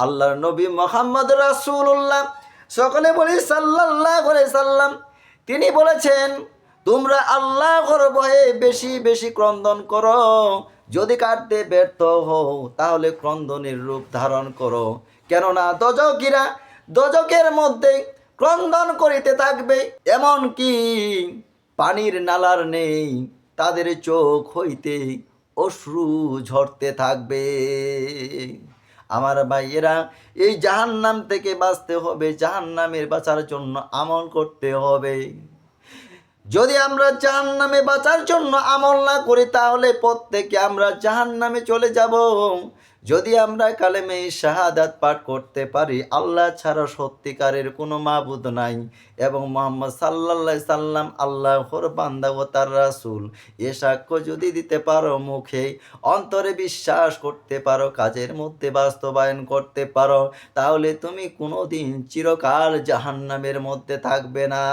আল্লাহর নবী মুহাম্মদ রাসূলুল্লাহ, সকলে বলি সাল্লাল্লাহু আলাইহি সাল্লাম, তিনি বলেছেন, তোমরা আল্লাহর ভয়ে বেশি বেশি ক্রন্দন করো। যদি কাটতে ব্যর্থ হও তাহলে ক্রন্দনের রূপ ধারণ করো, কেননা দোজখীরা দোজখের মধ্যে ক্রন্দন করিতে থাকবে, এমন কি পানির নালার নেই, তাদের চোখ হইতে অশ্রু ঝরতে থাকবে। আমার ভাইয়েরা, এই জাহান্নাম থেকে বাঁচতে হবে, জাহান্নামের বাঁচার জন্য আমল করতে হবে। যদি আমরা জাহান্নামে বাঁচার জন্য আমল না করি তাহলে প্রত্যেকে আমরা জাহান্নামে চলে যাব। যদি আমরা কালেমে শাহাদাত পাঠ করতে পারি, আল্লাহ ছাড়া সত্যিকারের কোনো মাবুদ নাই এবং মুহাম্মদ সাল্লাল্লাহু আলাইহি সাল্লাম আল্লাহর বান্দা ও তার রাসূল, এ সাক্ষ্য যদি দিতে পারো, মুখে অন্তরে বিশ্বাস করতে পারো, কাজের মধ্যে বাস্তবায়ন করতে পারো, তাহলে তুমি কোনোদিন চিরকাল জাহান্নামের মধ্যে থাকবে না।